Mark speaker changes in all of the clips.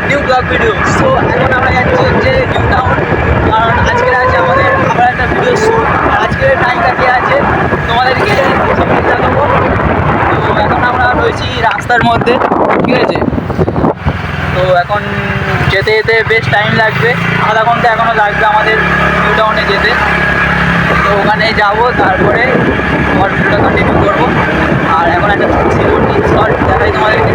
Speaker 1: New blog video. So এখন আমরা যাচ্ছি হচ্ছে নিউ টাউন, কারণ আজকের আছে আমাদের আবার একটা ভিডিও শ্যুট। আজকের টাইমটা কে আছে তোমাদেরকে সবকিছু দেখাবো। তো এখন আমরা রয়েছি রাস্তার মধ্যে, ঠিক আছে। তো এখন যেতে যেতে বেশ টাইম লাগবে, আধা ঘন্টা এখনও লাগবে আমাদের নিউ টাউনে যেতে। তো ওখানে যাবো, তারপরে আমার ভিডিওটা কন্টিনিউ করবো। আর এখন একটা সিকিউরিটি শট দেখাই তোমাদেরকে।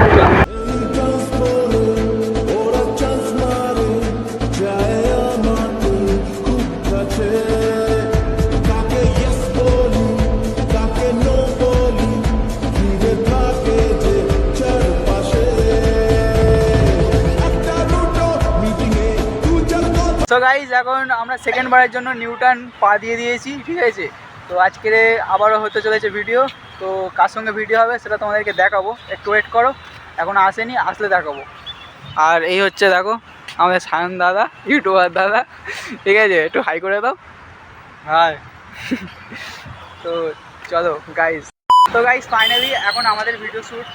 Speaker 1: তো গাইজ এখন আমরা সেকেন্ড বারের জন্য নিউ টাউন পা দিয়ে দিয়েছি, ঠিক আছে। তো আজকে আবারও হতে চলেছে ভিডিও। তো কার সঙ্গে ভিডিও হবে সেটা তোমাদেরকে দেখাবো, একটু ওয়েট করো, এখন আসেনি, আসলে দেখাবো। আর এই হচ্ছে দেখো আমাদের সায়ন দাদা, ইউটিউবার দাদা, ঠিক আছে। একটু হাই করে দাও, হাই। তো চলো গাইজ। তো গাইজ ফাইনালি এখন আমাদের ভিডিও শ্যুট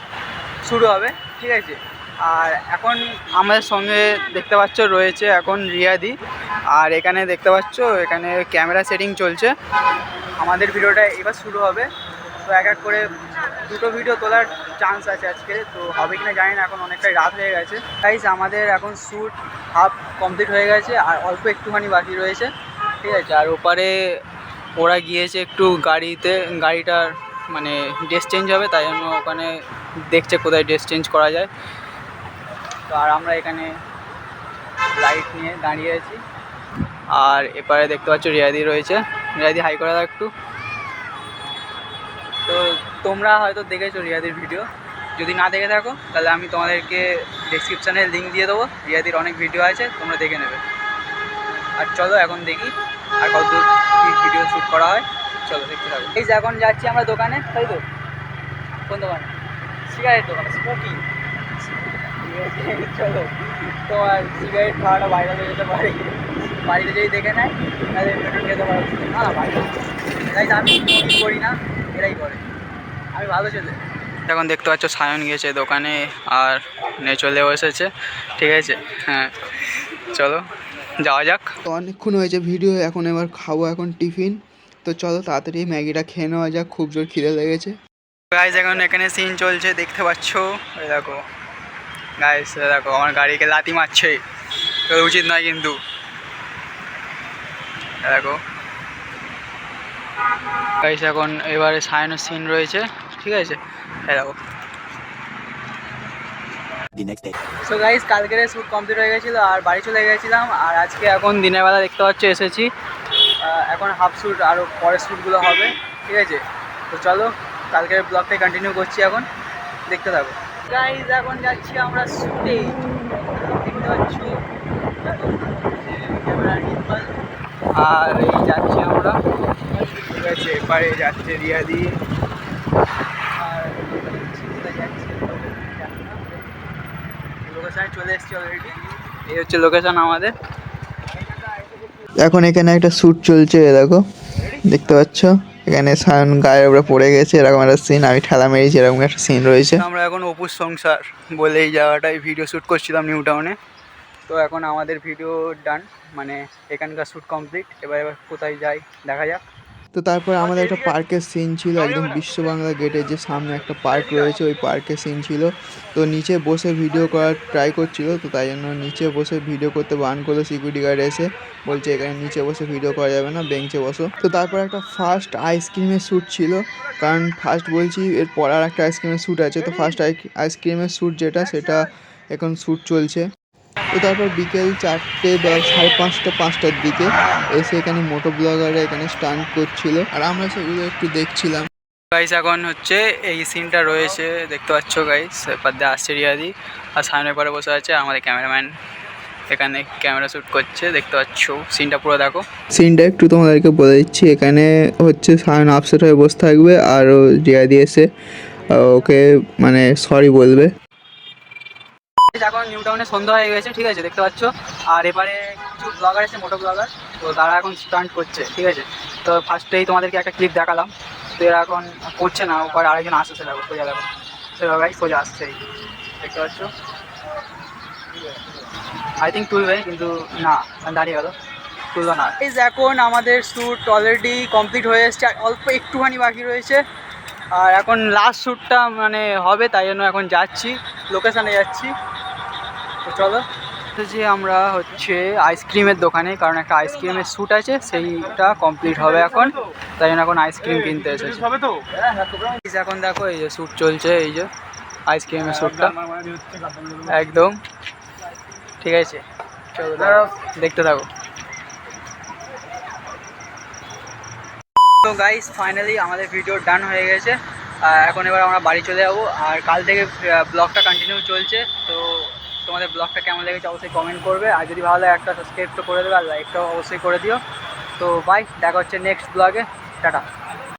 Speaker 1: শুরু হবে, ঠিক আছে। আর এখন আমাদের সঙ্গে দেখতে পাচ্ছ রয়েছে এখন রিয়াদি, আর এখানে দেখতে পাচ্ছ এখানে ক্যামেরা সেটিং চলছে। আমাদের ভিডিওটা এবার শুরু হবে। তো এক এক করে দুটো ভিডিও তোলার চান্স আছে আজকে, তো হবে কিনা জানি না, এখন অনেকটাই রাত হয়ে গেছে। গাইজ আমাদের এখন শ্যুট হাফ কমপ্লিট হয়ে গেছে, আর অল্প একটুখানি বাকি রয়েছে, ঠিক আছে। আর ওপারে ওরা গিয়েছে একটু গাড়িতে, গাড়িটার মানে ড্রেস চেঞ্জ হবে, তাই জন্য ওখানে দেখছে কোথায় ড্রেস চেঞ্জ করা যায়। তো আর আমরা এখানে লাইট নিয়ে দাঁড়িয়ে আছি। আর এপারে দেখতে পাচ্ছ রিয়াদি রয়েছে, রিয়াদি হাই করে দাও একটু। তো তোমরা হয়তো দেখেছো রিয়াদির ভিডিও, যদি না দেখে থাকো তাহলে আমি তোমাদেরকে ডেসক্রিপশানে লিঙ্ক দিয়ে দেবো, রিয়াদির অনেক ভিডিও আছে, তোমরা দেখে নেবে। আর চলো এখন দেখি আর কতদূর কী ভিডিও শ্যুট করা হয়, চলো দেখতে থাকো। এই যে এখন যাচ্ছি আমরা দোকানে, তাই তো? কোন দোকানে? সিগারেট দোকানে, স্মোকি। চলো, তো আর সিগারেট খাওয়াটা বাইরে হয়ে যেতে পারে, বাড়িতে যদি দেখে নেয় তাহলে পেট্রোল খেতে পারো না, বাইরে। তাই আমি করি না, এরাই করে, আমি ভালো ছেলে। এখন দেখতে পাচ্ছ সায়ন গিয়েছে দোকানে, আর চলেও এসেছে, ঠিক আছে। হ্যাঁ চলো যাওয়া যাক।
Speaker 2: তো অনেকক্ষণ হয়েছে ভিডিও, এখন এবার খাবো এখন টিফিন। তো চলো তাড়াতাড়ি ম্যাগিটা খেয়ে নেওয়া যাক, খুব জোর খিদে লেগেছে।
Speaker 1: গাইস এখন এখানে সিন চলছে, দেখতে পাচ্ছ। এই দেখো গাইস, দেখো আমার গাড়িকে লাথি মারছে, তো উচিত নয় কিন্তু। দেখো গাইস এখন এবারে সায়নের সিন রয়েছে, ঠিক আছে। এই দেখো। সো গাইস কালকের শ্যুট কমপ্লিট হয়ে গেছিলো, আর বাড়ি চলে গেছিলাম। আর আজকে এখন দিনের বেলা দেখতে পাচ্ছ এসেছি, এখন হাফ শ্যুট আরও পরের শ্যুটগুলো হবে, ঠিক আছে। তো চলো কালকের ব্লগটাই কন্টিনিউ করছি, এখন দেখতে থাকো। গাইস এখন যাচ্ছি আমরা শ্যুটে, দেখতে পাচ্ছ। আর এই যাচ্ছি আমরা, ঠিক আছে। এবারে যাচ্ছে রিয়াদি, আর লোকেশানে চলে এসেছি অলরেডি। এই হচ্ছে লোকেশান আমাদের।
Speaker 2: এখন এখানে একটা শ্যুট চলছে, দেখো দেখতে পাচ্ছ। এখানে সায়ন গায়ের উপরে পড়ে গেছে, এরকম একটা সিন, আমি ঠেলা মেরেছি, এরকম একটা সিন রয়েছে।
Speaker 1: আমরা এখন অপুর সংসার বলে এই জায়গাটায় ভিডিও শ্যুট করছিলাম নিউ টাউনে। তো এখন আমাদের ভিডিও ডান, মানে এখানকার শ্যুট কমপ্লিট। এবার কোথায় যাই দেখা যাক।
Speaker 2: তো তারপর আমাদের একটা পার্কের সিন ছিল, একদম বিশ্ব বাংলা গেটের যে সামনে একটা পার্ক রয়েছে, ওই পার্কের সিন ছিল। তো নিচে বসে ভিডিও করার ট্রাই করছিল, তো তাই জন্য নিচে বসে ভিডিও করতে বারণ করলো সিকিউরিটি গার্ড এসে, বলছে এখানে নিচে বসে ভিডিও করা যাবে না, বেঞ্চে বসো। তো তারপর একটা ফার্স্ট আইসক্রিমের শ্যুট ছিল, কারণ ফার্স্ট বলছি এর পর আর একটা আইসক্রিমের শ্যুট আছে। তো ফার্স্ট আইসক্রিমের শ্যুট যেটা, সেটা এখন শ্যুট চলছে। তো তারপর বিকেল 4টে বা 5:30 5টার দিকে এসে এখানে মোটো ব্লগাররা এখানে স্টান্ট করছিল, আর আমরা সেগুলো একটু দেখছিলাম।
Speaker 1: গাইস এখন হচ্ছে এই সিনটা রয়েছে, দেখতে পাচ্ছ গাইস। এরপর দিয়ে আসছে রিয়াদি, আর সামনের পরে বসে আছে আমাদের ক্যামেরাম্যান, এখানে ক্যামেরা শ্যুট করছে, দেখতে পাচ্ছ। সিনটা পুরো দেখো।
Speaker 2: সিনটা একটু তোমাদেরকে বলে দিচ্ছি, এখানে হচ্ছে সায়ন আপসেট হয়ে বসে থাকবে, আর রিয়াদি এসে ওকে মানে সরি বলবে।
Speaker 1: এখন নিউ টাউনে সন্ধ্যা হয়ে গেছে, ঠিক আছে, দেখতে পাচ্ছ। আর এবারে কিছু ব্লগার এসে, মোটো ব্লগার, তো তারা এখন স্টান্ট করছে, ঠিক আছে। তো ফার্স্টেই তোমাদেরকে একটা ক্লিপ দেখালাম, তো এরা এখন করছে না, ওপরে আরেকজন আসছে, দেখো সোজা, দেখো সোজা গাই সোজা আসছে, দেখতে পাচ্ছ। আই থিঙ্ক তুলবে, কিন্তু না দাঁড়িয়ে গেল, তুললো না। এখন আমাদের শ্যুট অলরেডি কমপ্লিট হয়ে এসছে, আর অল্প একটুখানি বাকি রয়েছে। আর এখন লাস্ট শ্যুটটা মানে হবে, তাই জন্য এখন যাচ্ছি, লোকেশানে যাচ্ছি। তো চলো, যে আমরা হচ্ছে আইসক্রিমের দোকানে, কারণ একটা আইসক্রিমের শ্যুট আছে, সেইটা কমপ্লিট হবে এখন, তাই জন্য এখন আইসক্রিম কিনতে এসেছি। এখন দেখো এই যে শ্যুট চলছে, এই যে আইসক্রিমের শ্যুটটা একদম ঠিক আছে। চলো দেখতে থাকো। তো গাইস ফাইনালি আমাদের ভিডিও ডান হয়ে গেছে। এখন এবার আমরা বাড়ি চলে যাবো, আর কাল থেকে ব্লগটা কন্টিনিউ চলছে। তো তোমাদের ব্লগটা কেমন লেগেছে অবশ্যই কমেন্ট করবে, আর যদি ভালো লাগে একটা সাবস্ক্রাইব তো করে দেবে, আর লাইকটাও অবশ্যই করে দিও। তো বাই, দেখা হচ্ছে নেক্সট ব্লগে, টাটা।